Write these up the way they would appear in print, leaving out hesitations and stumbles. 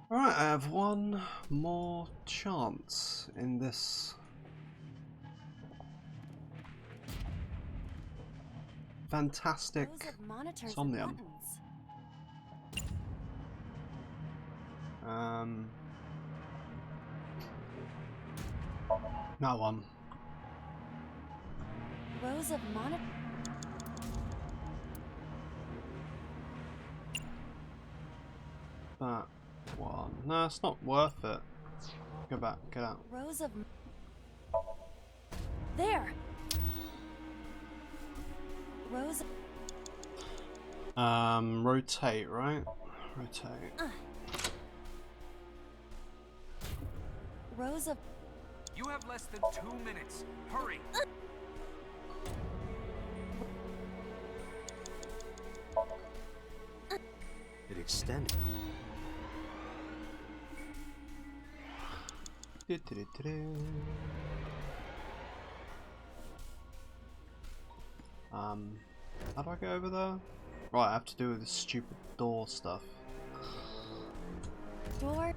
Alright, I have one more chance in this fantastic Rows of monitors Somnium. and buttons. That one. Rows of monitors. That one. No, it's not worth it. Go back, get out. Rows of. There. Rows. Rotate, right? Rotate. Rows of. You have less than 2 minutes. Hurry! It extended. How do I get over there? Right, I have to do this stupid door stuff. Door.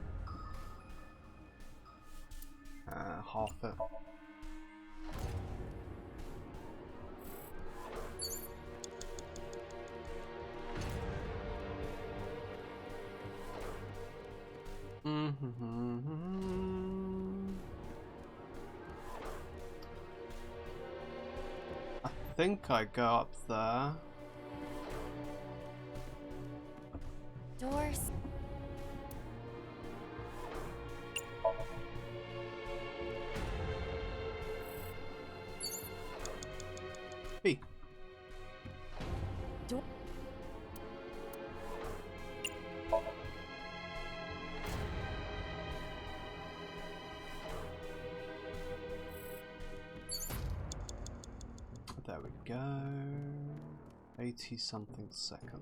Half it. I think I go up there. Doors. B. Door. There we go. 80 something seconds.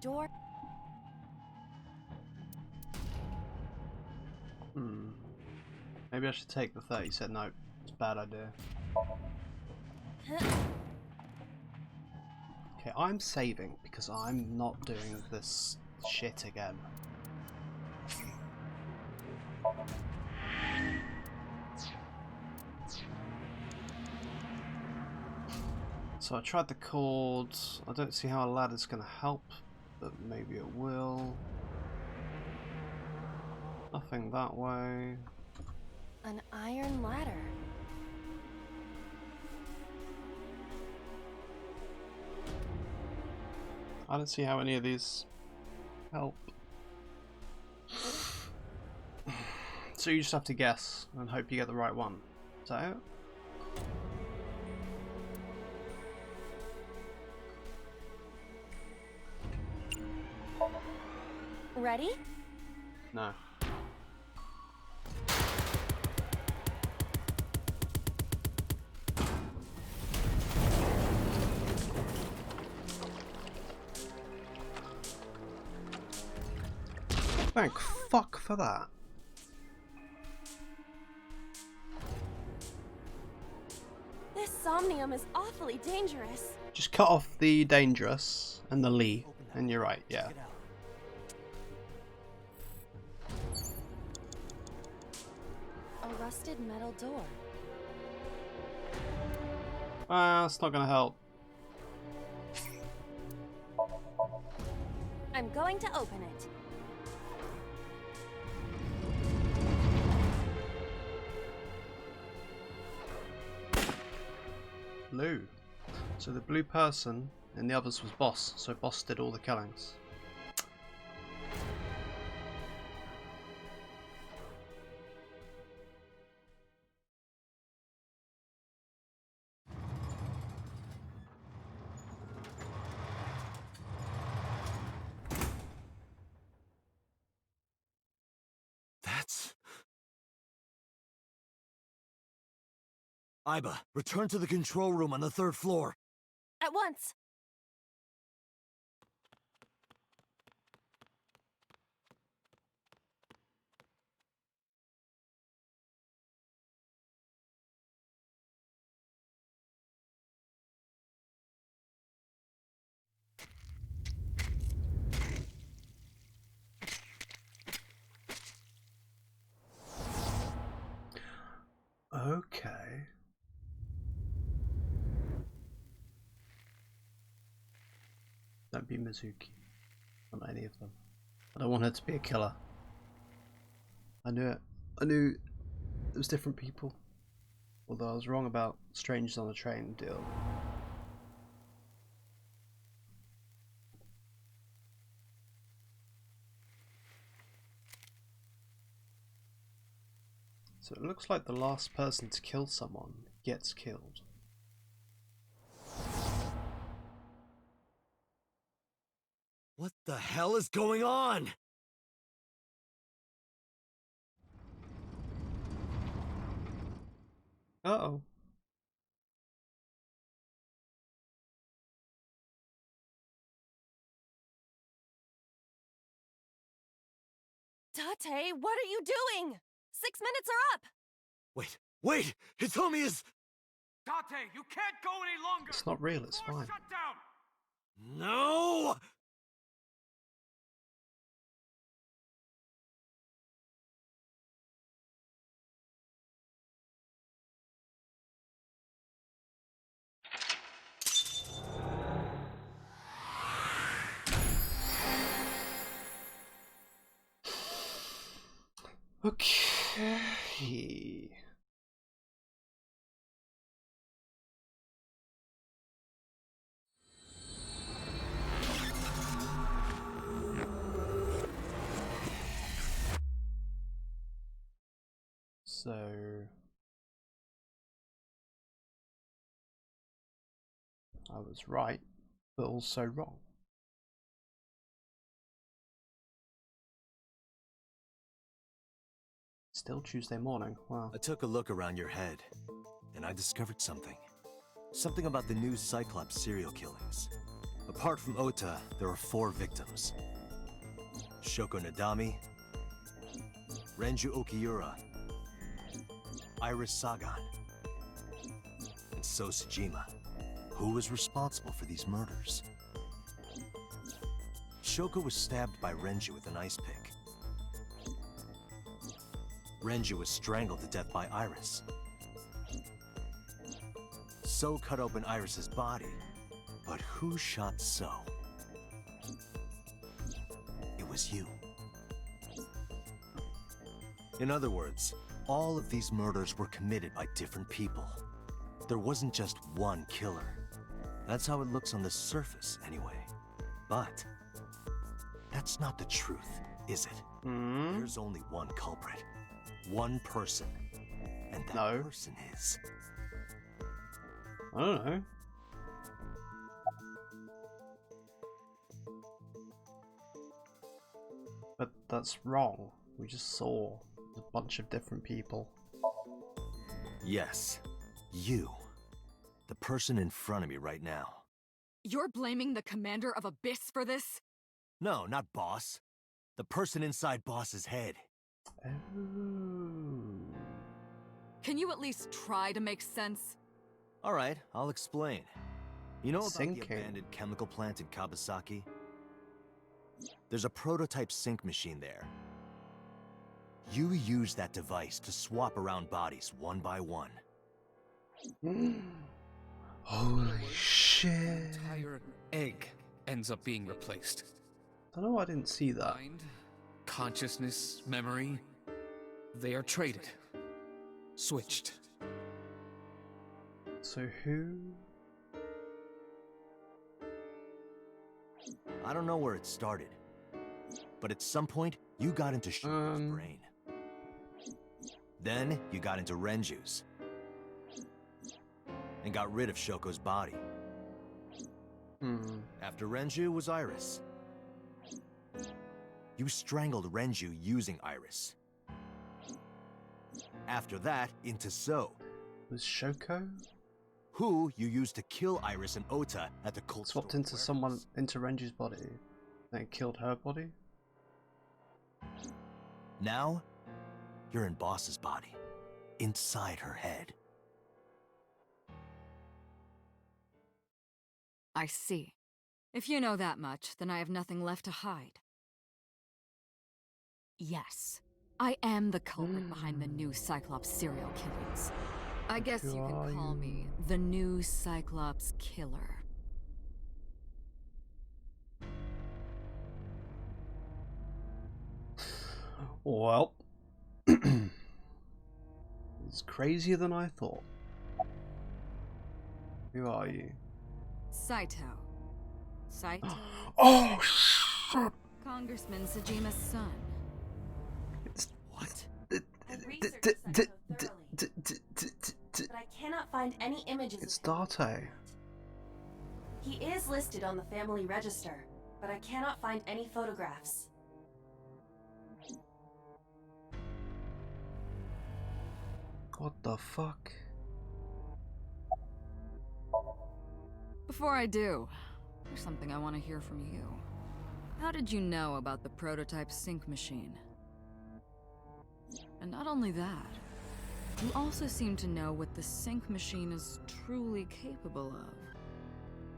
Door. Maybe I should take the 30 cent note. It's a bad idea. Okay, I'm saving because I'm not doing this shit again. So I tried the cords. I don't see how a ladder's going to help, but maybe it will. Nothing that way. An iron ladder. I don't see how any of these help. So you just have to guess and hope you get the right one. Is that it? Ready? No. Thank fuck for that. This Somnium is awfully dangerous. Just cut off the dangerous and the Lee, and you're right, yeah. A rusted metal door. That's not gonna help. I'm going to open it. Blue. So the blue person and the others was Boss, so Boss did all the killings. That's... Iba, return to the control room on the 3rd floor. At once. Okay. Don't be Mizuki. Not any of them. I don't want her to be a killer. I knew it. I knew it was different people. Although I was wrong about strangers on a train deal. So it looks like the last person to kill someone gets killed. What the hell is going on? Uh-oh. Tate, what are you doing? 6 minutes are up! Wait! Hitomi is... Tate, you can't go any longer! It's not real, it's Floor fine. shut down! No! Okay. So I was right, but also wrong. Still Tuesday morning, wow. I took a look around your head, and I discovered something. Something about the new Cyclops serial killings. Apart from Ota, there are 4 victims. Shoko Nadami, Renju Okiura, Iris Sagan, and So Tsujima. Who was responsible for these murders? Shoko was stabbed by Renju with an ice pick. Renju was strangled to death by Iris. So cut open Iris's body. But who shot So? It was you. In other words, all of these murders were committed by different people. There wasn't just one killer. That's how it looks on the surface, anyway. But that's not the truth, is it? There's only one culprit. One person. And that person is... I don't know. But that's wrong. We just saw a bunch of different people. Yes. You. The person in front of me right now. You're blaming the commander of Abyss for this? No, not Boss. The person inside Boss's head. Oh. Can you at least try to make sense? Alright, I'll explain. You know about the Sinking. abandoned chemical plant in Kawasaki? There's a prototype sync machine there. You use that device to swap around bodies one by one. Holy shit. Entire egg ends up being replaced. I don't know why I didn't see that. Mind, consciousness, memory, they are traded. Switched. So who? I don't know where it started, but at some point, you got into Shoko's brain. Then, you got into Renju's. And got rid of Shoko's body. After Renju was Iris. You strangled Renju using Iris. After that, into So. Was Shoko Who you used to kill Iris and Ota at the cult swapped store into warehouse. someone, into Renju's body, then killed her body? Now, you're in Boss's body. Inside her head. I see. If you know that much, then I have nothing left to hide. Yes, I am the culprit behind the new Cyclops serial killings. I guess Who you are can call you? me the new Cyclops killer. Well, it's crazier than I thought. Who are you? Saito. Saito? Oh shit! Congressman Sejima's son. What? I researched Saito thoroughly, but I cannot find any images It's of him. Date. He is listed on the family register, but I cannot find any photographs. What the fuck? Before I do, there's something I want to hear from you. How did you know about the prototype sync machine? And not only that, you also seem to know what the sync machine is truly capable of.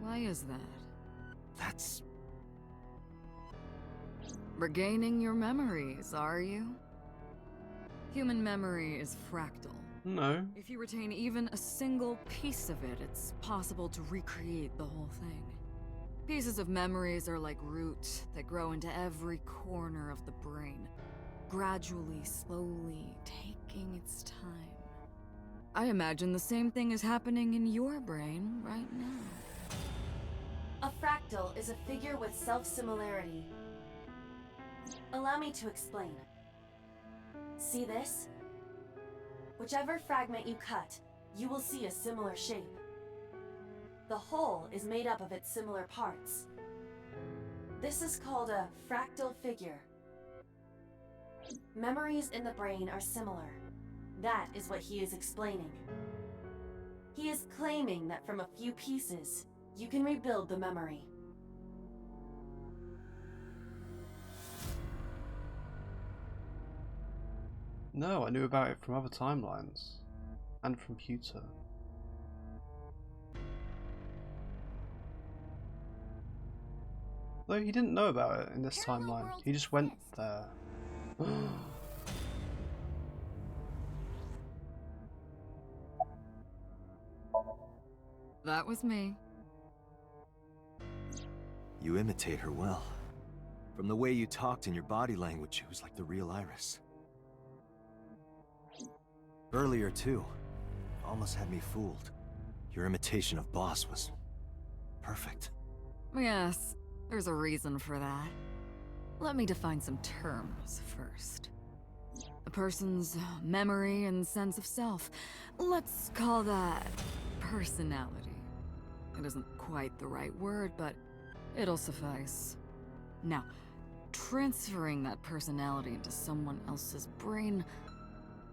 Why is that? That's... Regaining your memories, are you? Human memory is fractal. No. If you retain even a single piece of it, it's possible to recreate the whole thing. Pieces of memories are like roots that grow into every corner of the brain, gradually, slowly, taking its time. I imagine the same thing is happening in your brain right now. A fractal is a figure with self-similarity. Allow me to explain. See this? Whichever fragment you cut, you will see a similar shape. The whole is made up of its similar parts. This is called a fractal figure. Memories in the brain are similar. That is what he is explaining. He is claiming that from a few pieces, you can rebuild the memory. No, I knew about it from other timelines. And from Pewter. Though he didn't know about it in this Parallel timeline. worlds He just went exist. there. That was me. You imitate her well. From the way you talked and your body language, it was like the real Iris. Earlier, too. Almost had me fooled. Your imitation of Boss was... perfect. Yes, there's a reason for that. Let me define some terms first. A person's memory and sense of self. Let's call that personality. It isn't quite the right word, but it'll suffice. Now, transferring that personality into someone else's brain,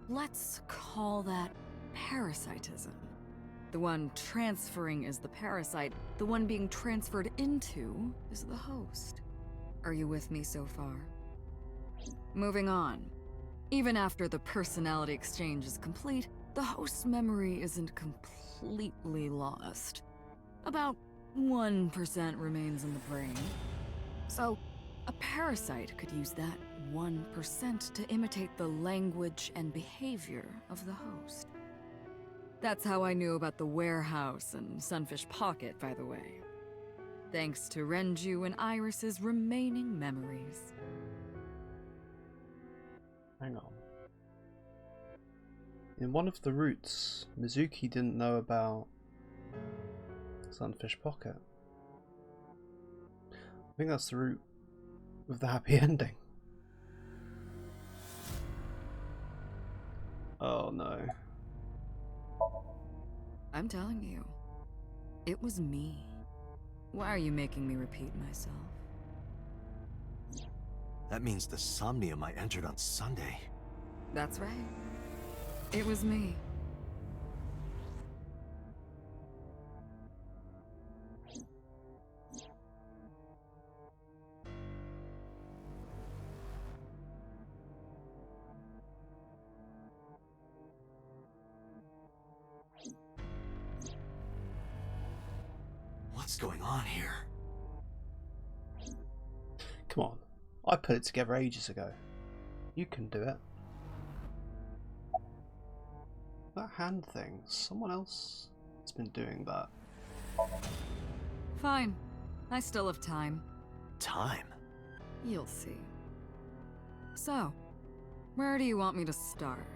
let's call that parasitism. The one transferring is the parasite, the one being transferred into is the host. Are you with me so far? Moving on. Even after the personality exchange is complete, the host's memory isn't completely lost. About 1% remains in the brain. So, a parasite could use that 1% to imitate the language and behavior of the host. That's how I knew about the warehouse and Sunfish Pocket, by the way. Thanks to Renju and Iris's remaining memories. Hang on. In one of the routes, Mizuki didn't know about Sunfish Pocket. I think that's the route with the happy ending. Oh no. I'm telling you, it was me. Why are you making me repeat myself? That means the Somnium I entered on Sunday. That's right. It was me. What's going on here? Come on. I put it together ages ago. You can do it. That hand thing, someone else has been doing that. Fine. I still have time. Time? You'll see. So, where do you want me to start?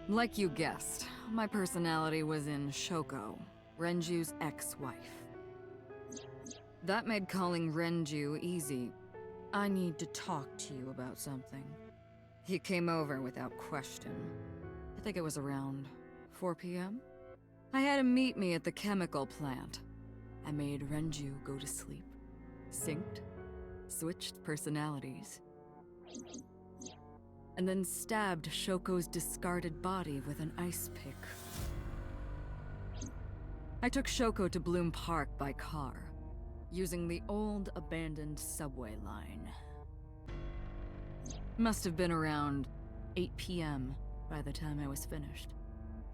Like you guessed, my personality was in Shoko, Renju's ex-wife. That made calling Renju easy. I need to talk to you about something. He came over without question. I think it was around 4 p.m. I had him meet me at the chemical plant. I made Renju go to sleep. Synced. Switched personalities. And then stabbed Shoko's discarded body with an ice pick. I took Shoko to Bloom Park by car, using the old abandoned subway line. Must have been around 8 p.m. by the time I was finished.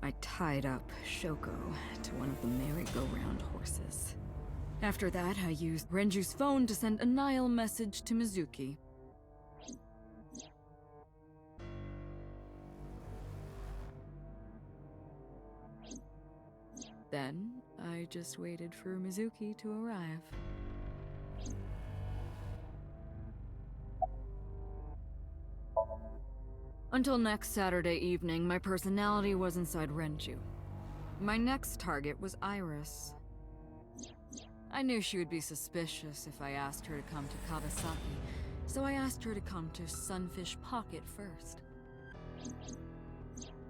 I tied up Shoko to one of the merry-go-round horses. After that, I used Renju's phone to send a Nile message to Mizuki. Then, I just waited for Mizuki to arrive. Until next Saturday evening, my personality was inside Renju. My next target was Iris. I knew she would be suspicious if I asked her to come to Kawasaki, so I asked her to come to Sunfish Pocket first.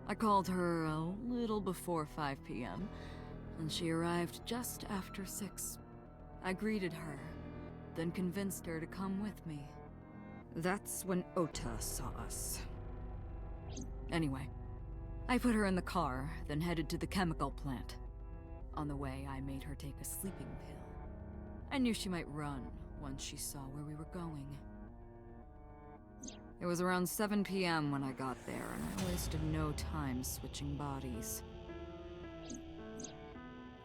I called her a little before 5 p.m., and she arrived just after 6. I greeted her, then convinced her to come with me. That's when Ota saw us. Anyway, I put her in the car, then headed to the chemical plant. On the way, I made her take a sleeping pill. I knew she might run once she saw where we were going. It was around 7 p.m. when I got there, and I wasted no time switching bodies.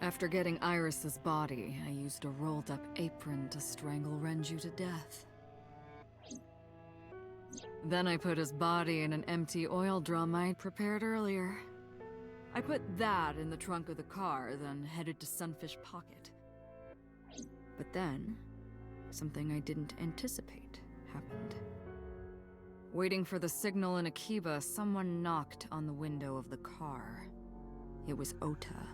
After getting Iris's body, I used a rolled-up apron to strangle Renju to death. Then I put his body in an empty oil drum I'd prepared earlier. I put that in the trunk of the car, then headed to Sunfish Pocket. But then, something I didn't anticipate happened. Waiting for the signal in Akiba, someone knocked on the window of the car. It was Ota.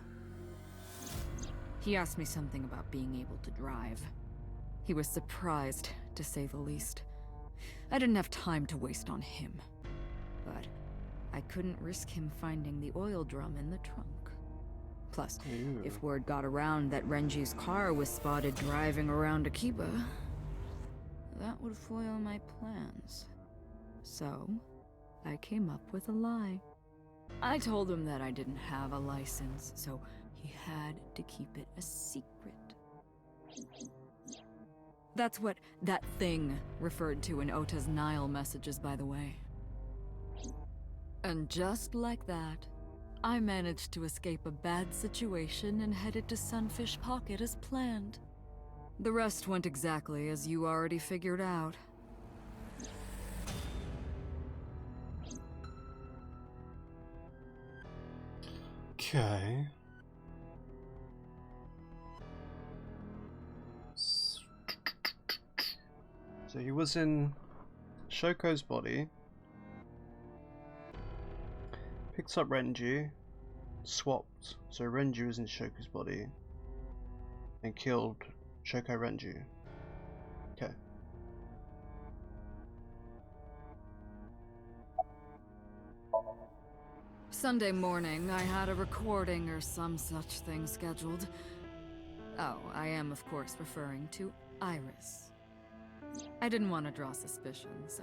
He asked me something about being able to drive. He was surprised, to say the least. I didn't have time to waste on him. But I couldn't risk him finding the oil drum in the trunk. Plus, if word got around that Renji's car was spotted driving around Akiba, that would foil my plans. So, I came up with a lie. I told him that I didn't have a license, so he had to keep it a secret. That's what that thing referred to in Ota's Nile messages, by the way. And just like that, I managed to escape a bad situation and headed to Sunfish Pocket as planned. The rest went exactly as you already figured out. Okay. So he was in Shoko's body, picked up Renju, swapped, so Renju was in Shoko's body, and killed Shoko Renju. Okay. Sunday morning, I had a recording or some such thing scheduled. Oh, I am of course referring to Iris. I didn't want to draw suspicion, so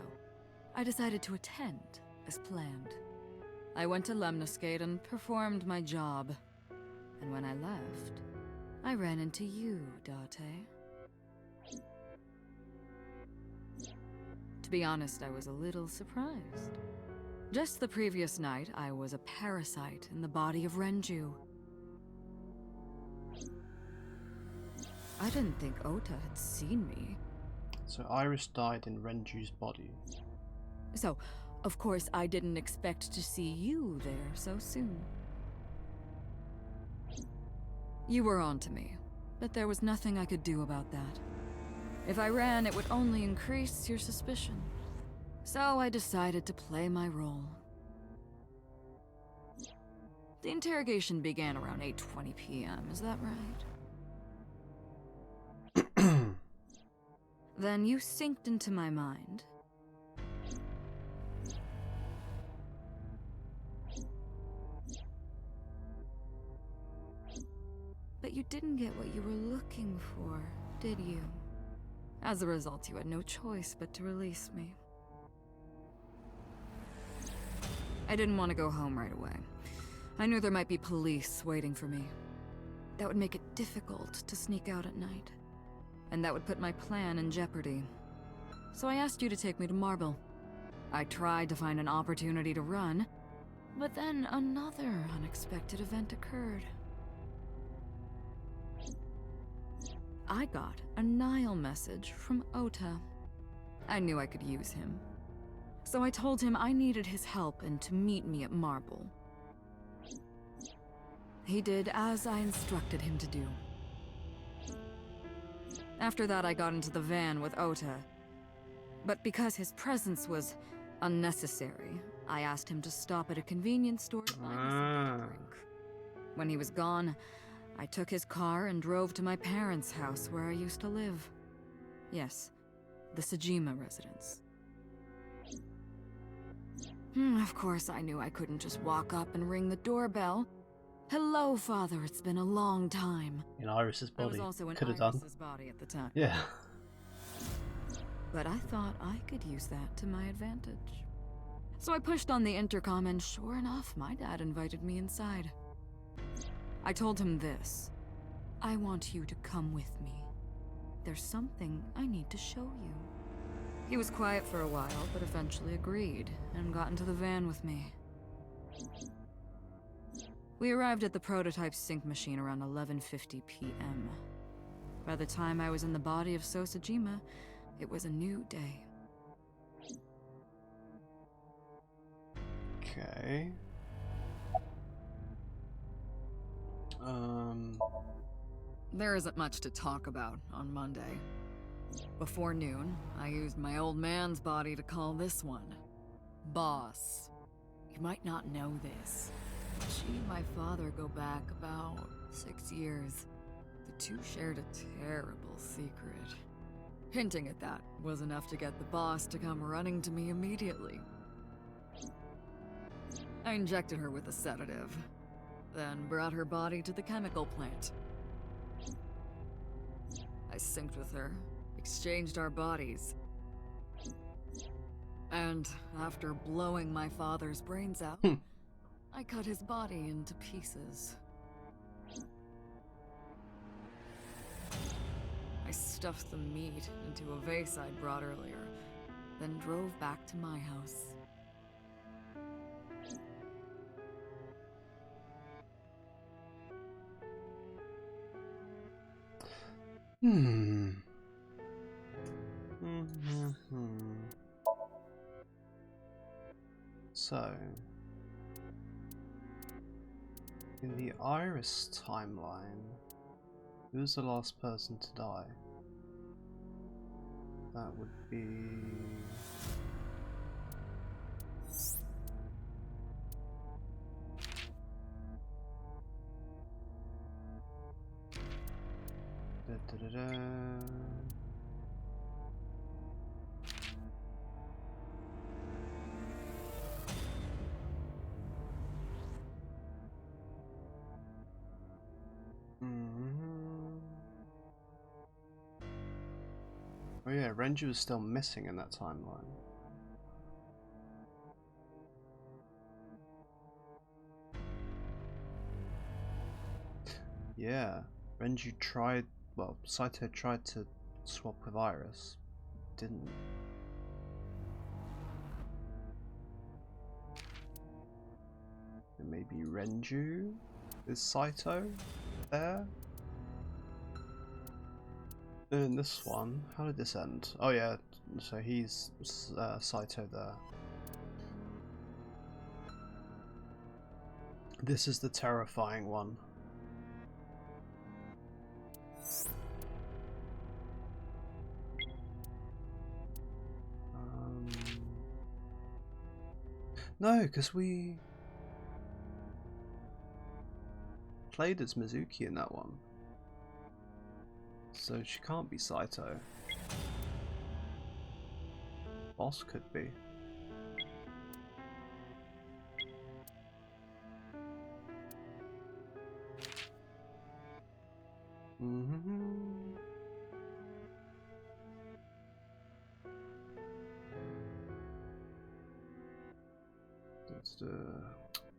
I decided to attend as planned. I went to Lemniscate and performed my job. And when I left, I ran into you, Date. To be honest, I was a little surprised. Just the previous night, I was a parasite in the body of Renju. I didn't think Ota had seen me. So Iris died in Renju's body. So, of course, I didn't expect to see you there so soon. You were onto me, but there was nothing I could do about that. If I ran, it would only increase your suspicion. So I decided to play my role. The interrogation began around 8:20 p.m., is that right? Then you synced into my mind. But you didn't get what you were looking for, did you? As a result, you had no choice but to release me. I didn't want to go home right away. I knew there might be police waiting for me. That would make it difficult to sneak out at night. And that would put my plan in jeopardy. So I asked you to take me to Marble. I tried to find an opportunity to run, but then another unexpected event occurred. I got a Nile message from Ota. I knew I could use him. So I told him I needed his help and to meet me at Marble. He did as I instructed him to do. After that, I got into the van with Ota. But because his presence was unnecessary, I asked him to stop at a convenience store to buy me something to drink. When he was gone, I took his car and drove to my parents' house where I used to live. Yes, the Sajima residence. Of course, I knew I couldn't just walk up and ring the doorbell. Hello, Father, it's been a long time. In Iris's I body. was also in Could have done. Iris's body at the time. Yeah. But I thought I could use that to my advantage. So I pushed on the intercom and sure enough, my dad invited me inside. I told him this. I want you to come with me. There's something I need to show you. He was quiet for a while, but eventually agreed and got into the van with me. We arrived at the prototype sync machine around 11:50 p.m. By the time I was in the body of Sosajima, it was a new day. Okay. There isn't much to talk about on Monday. Before noon, I used my old man's body to call this one Boss. You might not know this. She and my father go back about 6 years. The two shared a terrible secret. Hinting at that was enough to get the boss to come running to me immediately. I injected her with a sedative, then brought her body to the chemical plant. I synced with her, exchanged our bodies, and after blowing my father's brains out, I cut his body into pieces. I stuffed the meat into a vase I'd brought earlier, then drove back to my house. So, in the Iris timeline, who was the last person to die? That would be... Oh yeah, Renju is still missing in that timeline. Yeah, Renju tried. Well, Saito tried to swap with Iris. Didn't. And maybe Renju is Saito there. In this one, how did this end? Oh yeah, so he's Saito there. This is the terrifying one. No, because we played as Mizuki in that one. So she can't be Saito. Boss could be. Let's do.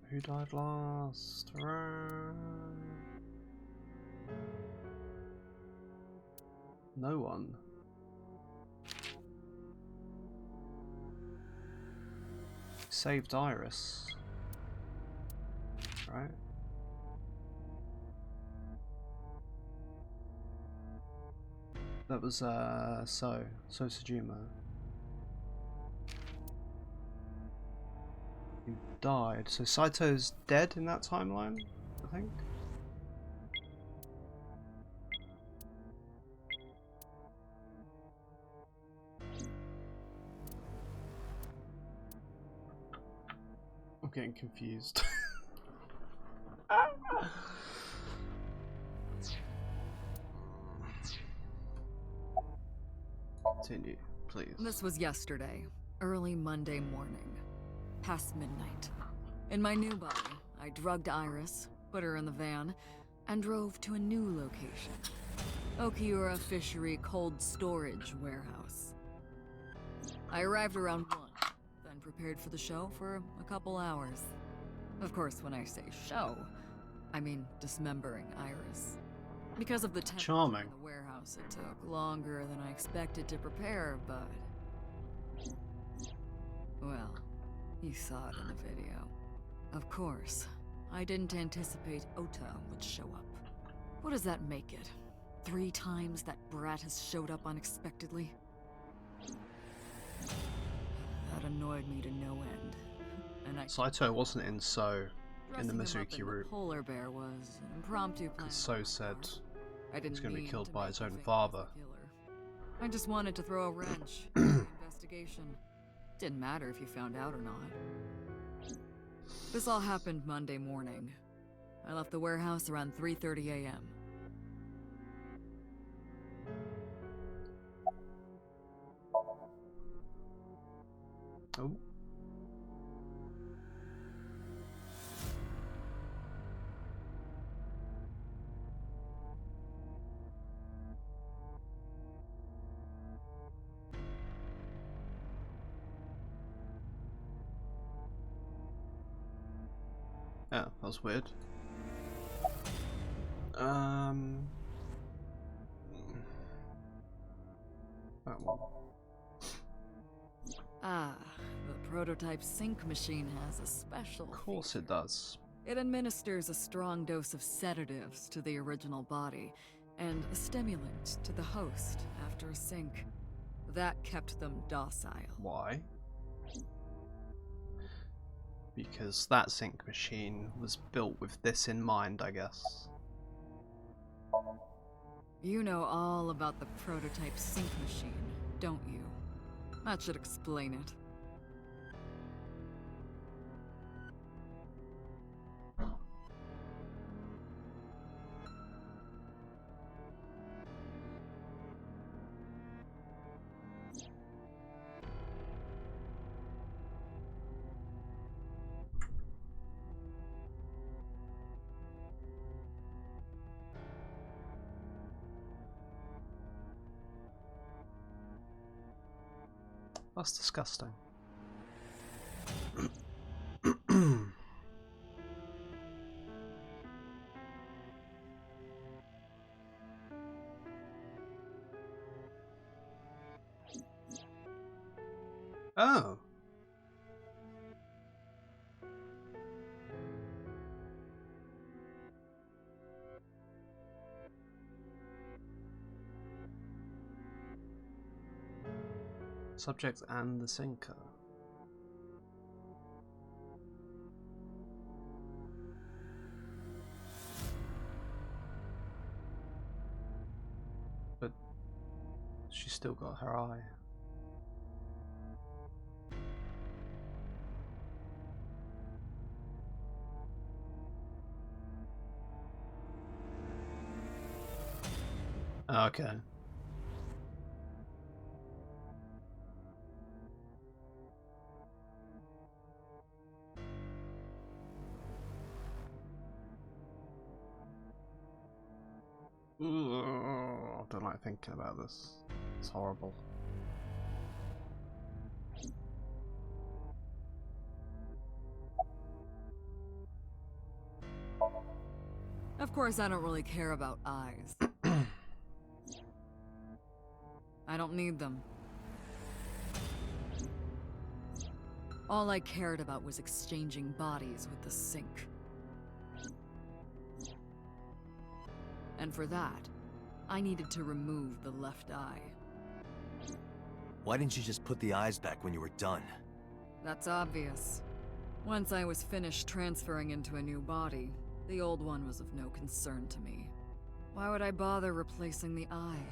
Who died last? No one. Saved Iris. Right? That was So Sejima. Who died. So Saito's dead in that timeline, I think. I'm getting confused. Continue, please. This was yesterday, early Monday morning, past midnight. In my new body, I drugged Iris, put her in the van, and drove to a new location. Okiura Fishery Cold Storage Warehouse. I arrived around 1, then prepared for the show for a couple hours. Of course, when I say show, I mean dismembering Iris. Because of the temperature Charming. in the warehouse, it took longer than I expected to prepare, but... well, you saw it in the video. Of course, I didn't anticipate Ota would show up. What does that make it? 3 times that brat has showed up unexpectedly? That annoyed me to no end. And I Saito wasn't in So in the dressing him up Mizuki in the route. polar bear was an impromptu plan. So on my said part. I didn't he's going to be mean killed to by make his you own think I was father. the killer. I just wanted to throw a wrench in the investigation. Didn't matter if you found out or not. This all happened Monday morning. I left the warehouse around 3:30 a.m. Oh. Yeah, that was weird. That one. Ah, the prototype sync machine has a special Of course it does. It administers a strong dose of sedatives to the original body, and a stimulant to the host after a sync. That kept them docile. Why? Because that sync machine was built with this in mind, I guess. You know all about the prototype sync machine, don't you? That should explain it. That's disgusting. Oh. Subject and the sinker. But she's still got her eye. Okay. I don't like thinking about this. It's horrible. Of course, I don't really care about eyes. I don't need them. All I cared about was exchanging bodies with the sink. And for that, I needed to remove the left eye. Why didn't you just put the eyes back when you were done? That's obvious. Once I was finished transferring into a new body, the old one was of no concern to me. Why would I bother replacing the eye?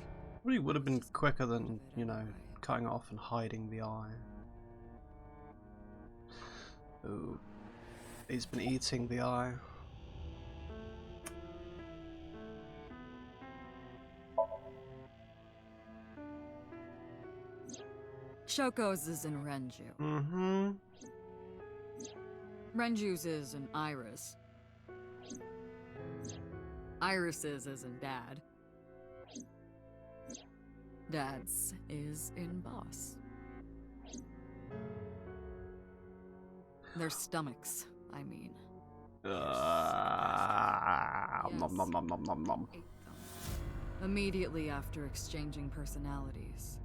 Really would have been quicker than, you know, cutting off and hiding the eye. Ooh. He's been eating the eye. Shoko's is in Renju. Mm-hmm. Renju's is in Iris. Iris's is in Dad. Dad's is in Boss. Their stomachs, I mean. Nom nom nom nom nom nom. Ate them. Immediately after exchanging personalities.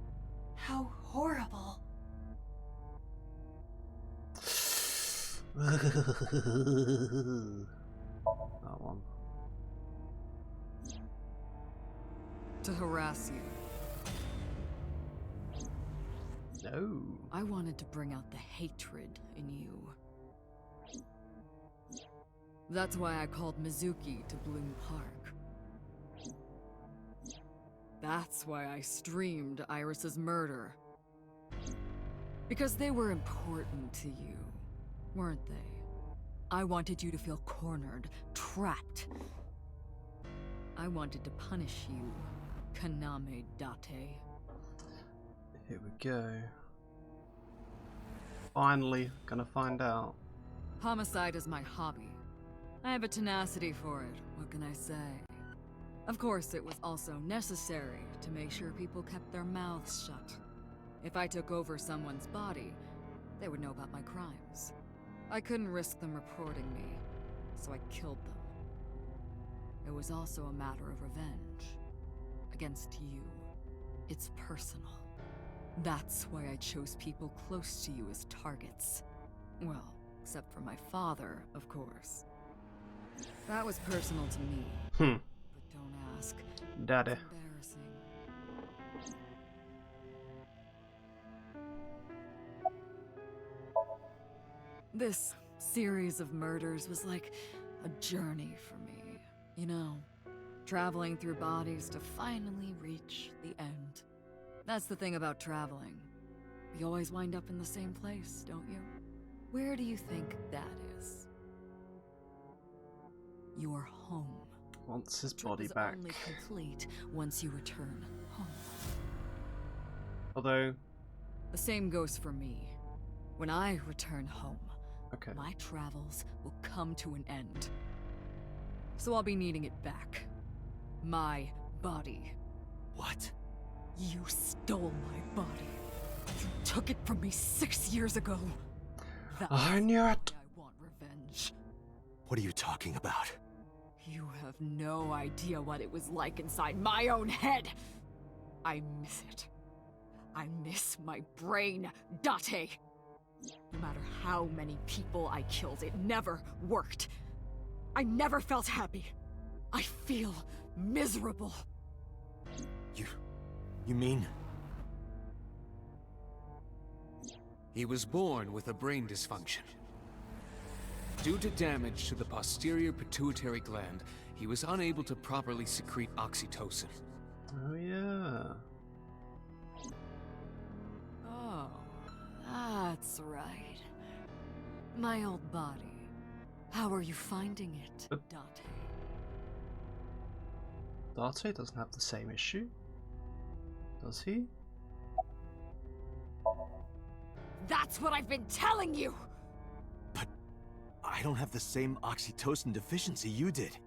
How horrible. That one. To harass you. No. I wanted to bring out the hatred in you. That's why I called Mizuki to Bloom Park. That's why I streamed Iris's murder. Because they were important to you, weren't they? I wanted you to feel cornered, trapped. I wanted to punish you, Kaname Date. Here we go. Finally, gonna find out. Homicide is my hobby. I have a tenacity for it, what can I say? Of course, it was also necessary to make sure people kept their mouths shut. If I took over someone's body, they would know about my crimes. I couldn't risk them reporting me, so I killed them. It was also a matter of revenge. Against you. It's personal. That's why I chose people close to you as targets. Well, except for my father, of course. That was personal to me. But don't ask. Daddy. It's embarrassing. This series of murders was like a journey for me, you know, traveling through bodies to finally reach the end. That's the thing about traveling. You always wind up in the same place, don't you? Where do you think that is? Your home. Wants his Trip body is back. only complete once you return home. Although, The same goes for me. When I return home, okay. my travels will come to an end. So I'll be needing it back. My body. What? You stole my body. You took it from me 6 years ago. That's I knew why it. I want revenge. What are you talking about? You have no idea what it was like inside my own head. I miss it. I miss my brain, Date. No matter how many people I killed, it never worked. I never felt happy. I feel miserable. You mean? He was born with a brain dysfunction. Due to damage to the posterior pituitary gland, he was unable to properly secrete oxytocin. Oh yeah. Oh, that's right. My old body. How are you finding it, Date? Date doesn't have the same issue, does he? That's what I've been telling you! I don't have the same oxytocin deficiency you did.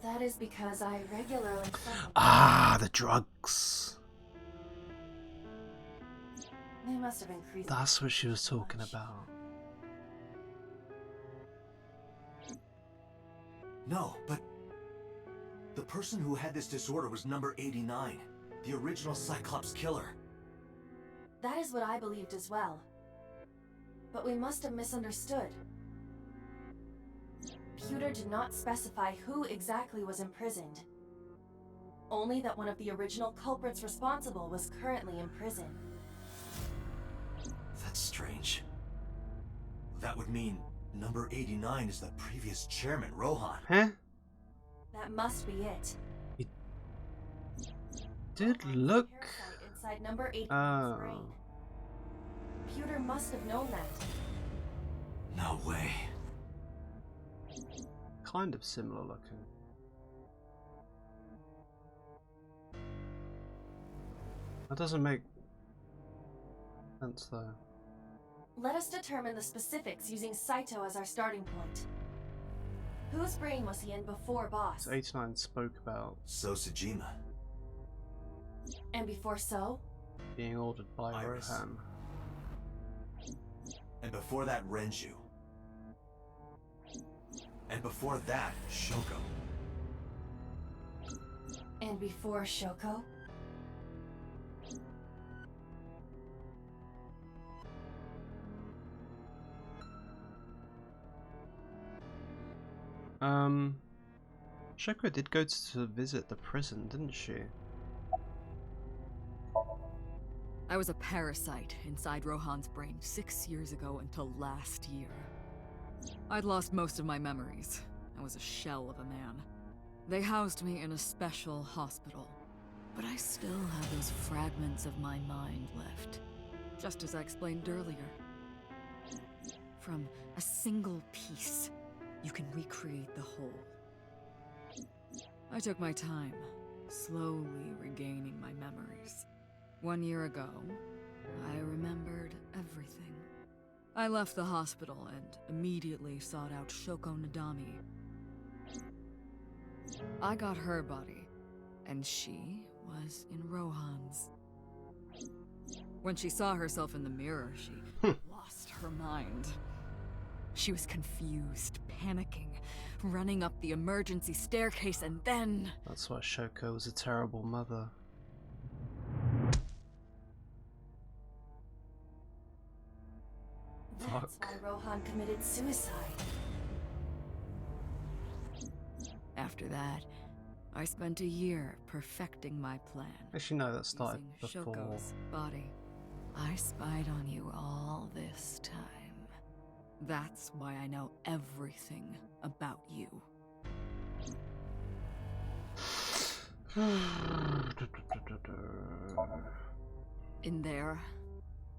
That is because I regularly suffer. Ah, the drugs. They must have increased. That's what she was talking about. No, but the person who had this disorder was number 89, the original Cyclops killer. That is what I believed as well. But we must have misunderstood. Pewter did not specify who exactly was imprisoned. Only that one of the original culprits responsible was currently in prison. That's strange. That would mean number 89 is the previous chairman, Rohan. Huh? That must be it. Did Rohan's look. parasite inside number 89's Oh. brain. Pewter must have known that. No way. Kind of similar looking. That doesn't make sense though. Let us determine the specifics using Saito as our starting point. Whose brain was he in before Boss? So 89 spoke about So Sejima. And before So? being ordered by Iris. Rohan. And before that, Renju. And before that, Shoko. And before Shoko? Shoko did go to visit the prison, didn't she? I was a parasite inside Rohan's brain 6 years ago until last year. I'd lost most of my memories. I was a shell of a man. They housed me in a special hospital, but I still have those fragments of my mind left, just as I explained earlier. From a single piece, you can recreate the whole. I took my time, slowly regaining my memories. 1 year ago, I remembered everything. I left the hospital and immediately sought out Shoko Nadami. I got her body, and she was in Rohan's. When she saw herself in the mirror, she lost her mind. She was confused, panicking, running up the emergency staircase, and then... That's why Shoko was a terrible mother. That's why Rohan committed suicide. After that, I spent a year perfecting my plan. Actually, no, that started Using before. Shoko's body. I spied on you all this time. That's why I know everything about you. In there,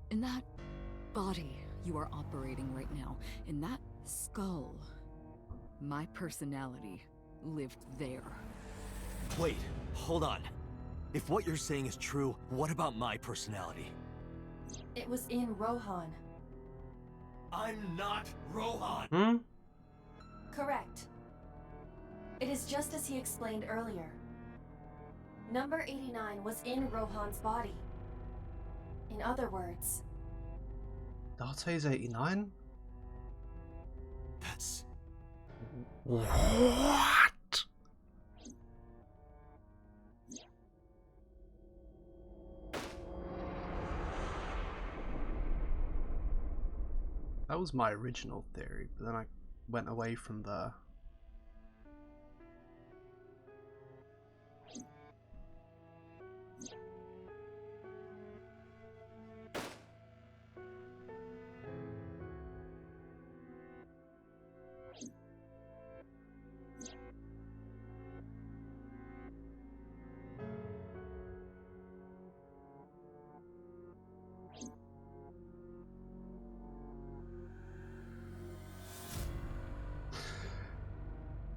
in that body you are operating right now, in that skull, my personality lived there. Wait, hold on. If what you're saying is true, what about my personality? It was in Rohan. I'm not Rohan! Hmm? Correct. It is just as he explained earlier. Number 89 was in Rohan's body. In other words, Date's 89? That's... What? That was my original theory, but then I went away from there.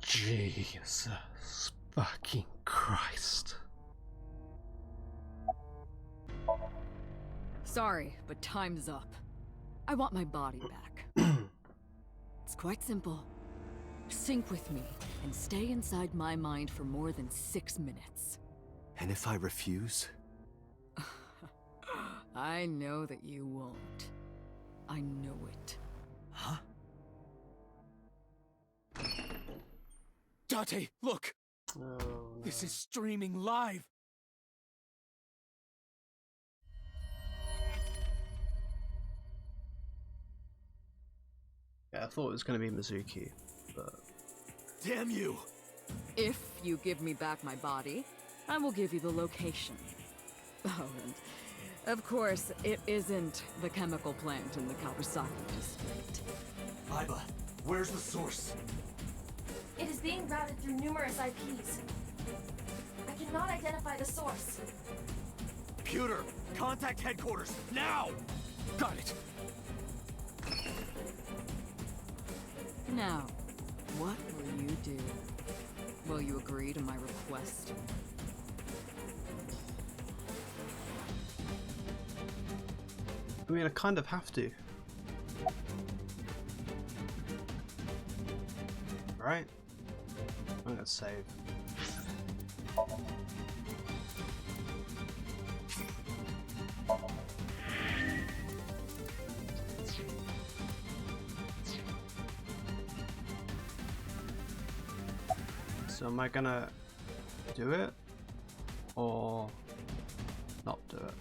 Jesus fucking Christ. Sorry, but time's up. I want my body back. It's quite simple. Sync with me and stay inside my mind for more than 6 minutes. And if I refuse? I know that you won't. I know it. Huh? Date, look! Oh, no. This is streaming live! Yeah, I thought it was going to be Mizuki, but Damn you! If you give me back my body, I will give you the location. Oh, and of course, it isn't the chemical plant in the Kawasaki district. Iba, where's the source? It is being routed through numerous IPs. I cannot identify the source. Computer, contact headquarters, now! Got it! Now, what will you do? Will you agree to my request? I mean, I kind of have to. Right? I'm gonna save. So am I gonna do it or not do it?